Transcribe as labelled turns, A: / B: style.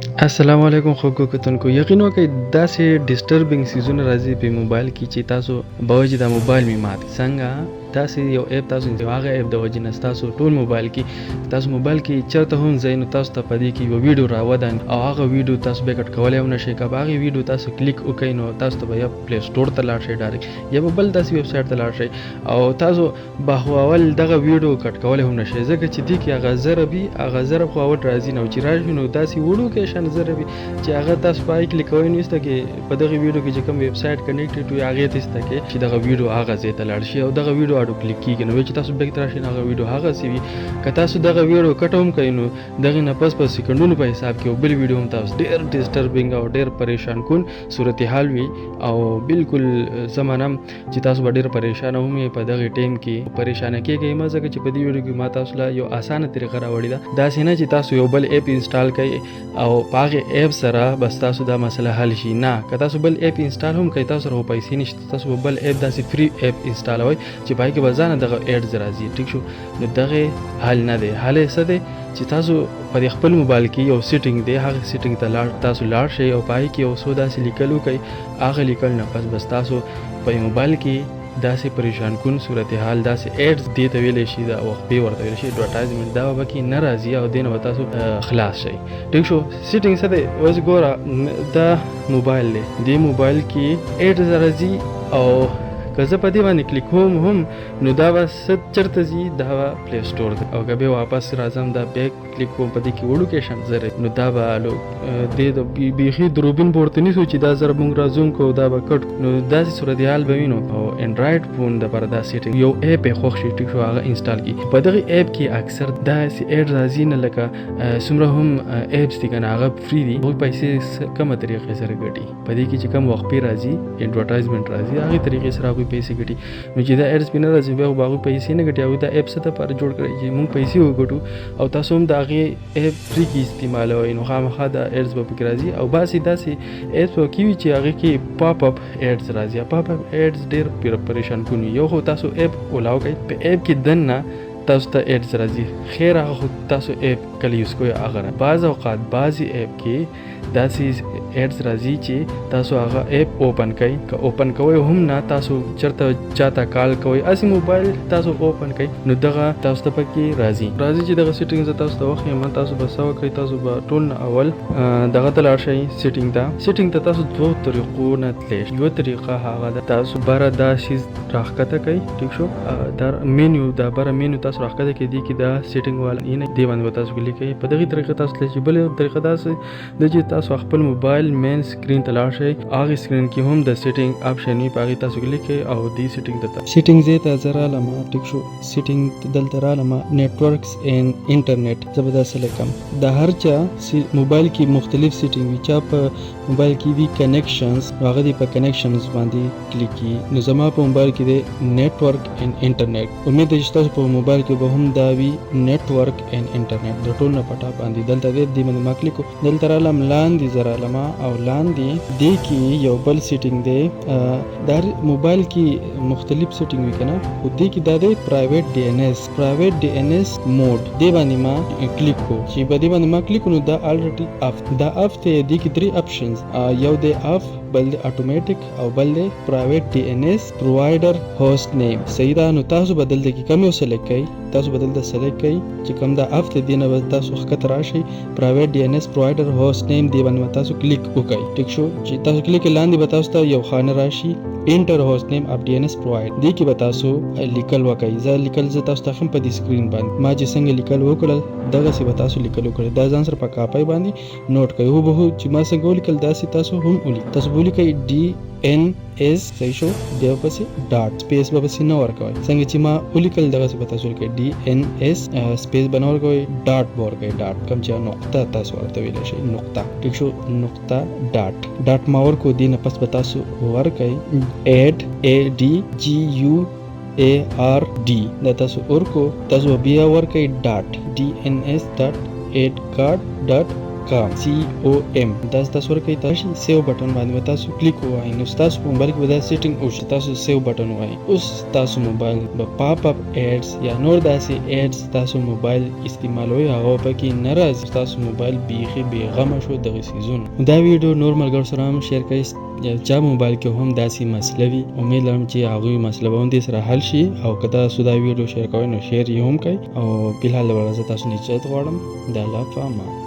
A: السلام علیکم خوږو کتونکو. یقین وکړئ داسې ډیسټربینګ سیزونه راځي په موبایل کې چې تاسو به وایئ چې دا موبایل مې مات څنګه داسې یو اپ تاسو هغه اپ د وجې نه ستاسو ټول موبایل کې تاسو موبایل کې چېرته هم ځئ نو تاسو ته په دې کې یوه ویډیو راودانګي او هغه ویډیو تاسو بیکټ کولی هم نه شئ. که په هغې ویډیو تاسو کلیک وکئ نو تاسو ته به یا پلی سټور ته لاړ شئ ډایرکټ یا به بل داسې ویب سایټ ته لاړ شئ او تاسو به خو اول دغه ویډیو کټ کولی هم نه شئ ځکه چې دې کې هغه ضرب وي هغه ضرب خو اول راځي نه او چې راشي نو داسې وړوکی شان ضرب وي چې هغه تاسو په هغې کلیک کوئ نو ایسته کې په دغه ویډیو کې چې کوم ویب سایټ کنیکټډ وي هغې ته ایسته کې چې دغه ویډیو هغه ځای ته لاړ شي او دغه ویډیو اډو کلیک کېږي نو چې تاسو بیک ته راشئ نو هغه ویډیو هغسې وي. که تاسو دغه ویډیو کټ هم کوئ نو دغې نه پس په سیکنډونو په حساب کې بل ویډیو هم تاسو ډېر ډسټربینګ او ډېر پریشان کون صورتحال وي او بالکل زه منم چې تاسو به ډېر پریشانه هم یې په دغې ټایم کې پریشانه کېږئ مه ځکه چې په دې ویډیو کې ما تاسو له یو اسانه طریقه راوړې ده. داسې نه چې تاسو یو بل اپ انسټال کړئ او په هغې اپ سره بس تاسو دا مسله حل شي. نه که تاسو بل اپ انسټال هم کړئ تاسو سره خو پیسې نشته تاسو به بل اپ داسې فری اپ انسټالوئ چې په هغې کې به ځانه دغه ایډز راځي. ټیک شو نو دغې حل نه دی. حل یې څه دی چې تاسو په خپل موبایل کې یو سیټینګ دی هغه سیټینګ ته تاسو لاړ شئ او په هغې کې یو څو داسې لیکل وکئ هغه لیکل نه پس بس تاسو په موبایل کې داسې پریشان کون صورتحال داسې ایډز دې ته ویلی شي دا وقفې ورته ویلی شي اډورټایزمنټ دا به کې نه راځي او دې نه به تاسو خلاص شئ. ټیک شو سیټینګ څه دی اوس ګوره دا موبایل دی دې موبایل کې ایډز راځي او که زه په دې باندې کلیک کوم هم نو دا به څه چېرته ځي دا به پلی سټور دی او که بیا واپس راځم دا بیا کلیک کوم په دې کې وړوکی شم ضرب نو دا به دې د بیخي دروبین به ورته نیسو چې دا ضرب موږ را زوم کوو دا به کټ نو داسې صورتحال به وي نو او انډرایډ فون دپاره دا سیټینګ یو اپ یې خوښ شي ټیک شو هغه انسټال کړي. په دغې اپ کې اکثر داسې ایډ راځي نه لکه څومره هم ایپس دي که نه هغه فری دي هغوی پیسې کمه طریقې سره ګټي. په دې کې چې کم وقفې راځي اډورټایزمنټ راځي هغې طریقې سره هغوی پیسې ګټي. نو چې دا ایډز پې نه راځي بیا خو به هغوی پیسې نه ګټي هغوی دا ایپ څه دپاره جوړ کړی چې موږ پیسې وګټو او تاسو هم د هغې ایپ فری کې استعمالوئ نو خامخا دا ایډز به پکې راځي او بعضې داسې ایپس به کې وي چې هغې کې پاپ اپ ایډز راځي. پاپ اپ ایډز ډېر پریشان کون وي. یو خو تاسو ایپ اولاو کوئ په ایپ کې دننه تاسو ته ایډز راځي خیر هغه خو تاسو ایپ کله یوز کوئ هغه نه. بعض اوقات بعضې ایپ کې داسې ایډز راځي چې تاسو هغه ایپ اوپن کړئ که اوپن کوئ هم نه تاسو چېرته چاته کال کوئ هسې موبایل تاسو اوپن کړئ نو دغه تاسو ته پکې راځي چې دغه سیټینګ زه تاسو ته وښیم تاسو به څه وکړئ تاسو به ټول نه اول دغه ته لاړ شئ سیټینګ ته تاسو دوو طریقو نه تللی شئ. یوه طریقه هغه ده تاسو بره دا شیز راښکته کوئ ټیک شو دا مینیو دا بره مینیو تاسو راښکته کوئ دې کې دا سیټینګ والا دې باندې به تاسو کلیک کوئ. په دغې طریقه تاسو تللی شئ. بله طریقه داسې ده چې تاسو خپل موبایل مین سکرین ته لاړ شئ هغې سکرین کې هم د سیټینګ آپشن وي په هغې تاسو کلیک کوئ او دې سیټینګ ته سیټینګ ځای ته زه رالمه ټیک شو سیټینګ دلته رالمه نیټورکس اینډ انټرنیټ زه به دا سلیکم. د هر چا موبایل کې مختلف سیټینګ وي چا په موبایل کې وي کنیکشنز هغه دې په کنیکشنز باندې کلیک کړي نو زما په موبایل کې دی نیټورک اینډ انټرنیټ. امید ده چې تاسو په موبایل کې به هم دا وي نیټورک اینډ انټرنیټ د ټول نه په ټاپ باندې دلته دی دې باندې ما کلیک دلته رالم لاندې زه رالمه او لاندې دې کې یو بل سیټینګ دی دا موبایل کې مختلف سیټینګ وي که نه خو دې کې دا دی پرایویټ ډي ان ایس موډ دې باندې ما کلیک کو چې په دې باندې ما کلیک نو دا الریډي اف دا اف ته دې کې 3 اپشنز یو دی اف بل دی اتوماتیک او بل دی پرایویټ ډي ان ایس پرووایډر هوست نیم صحیح ده. نو تاسو بدل دی کې کوم یو سلیکټ کړئ تاسو بدل د سلیکټ کړئ چې کوم دا اف ته دې نه به تاسو ښکته راشئ پرایویټ ډي ان ایس پرووایډر هوست نیم دې باندې تاسو کلیک وکړئ ټیک شو چې تاسو کلیک لاندې به تاسو ته یو خانه راشي انټر هوست نیم اف ډي ان ایس پرووایډ دې کې به تاسو لیکل وکړئ زه تاسو ته هم په دې سکرین باندې ما چې څنګه لیکل وکړل دغسې به تاسو لیکل وکړئ دا ځان سره په کاپۍ باندې نوٹ کړئ هوبهو چې ما څنګه ولیکل داسې تاسو هم ولیکئ تاسو به ولیکئ ډي ان ایس صحیح شو بیا پسې ډاټ سپیس به پسې نه ورکوئ څنګه چې ما ولیکل دغسې به تاسو ولیکئ ډي ان ایس سپیس به نه ورکوئ ډاټ به ورکوئ ډاټ کوم چې نقطه تاسو ورته ویلی شئ نقطه ټیک شو نقطه ډاټ ما ورکو دې نه پس به تاسو ورکئ ایډ ADGUARD دا تاسو ورکو تاسو بیا ورکئ ډاټ DNS.add card com COM دا تاسو ورکړئ. تاسو سیو بٹن باندې تاسو کلیک ووهئ نو تاسو په موبایل کې به دا سیټینګ وشي. تاسو سیو بٹن ووهئ. اوس تاسو موبایل به پاپ اپ ایډز یا نور داسې ایډز تاسو موبایل استعمالوي هغه پکې نه راځي. تاسو موبایل بیخي بېغمه شو دغه سیزونه. دا ویډیو نور ملګرو سره هم شیر کړئ چا موبایل کې هم داسې مسله وي. امید لرم چې هغوی مسله به هم دې سره حل شي او که تاسو دا ویډیو شیر کوئ نو شیر یې هم کړئ او فلحال لپاره زه تاسو نه اجازه غواړم. د الله په امان.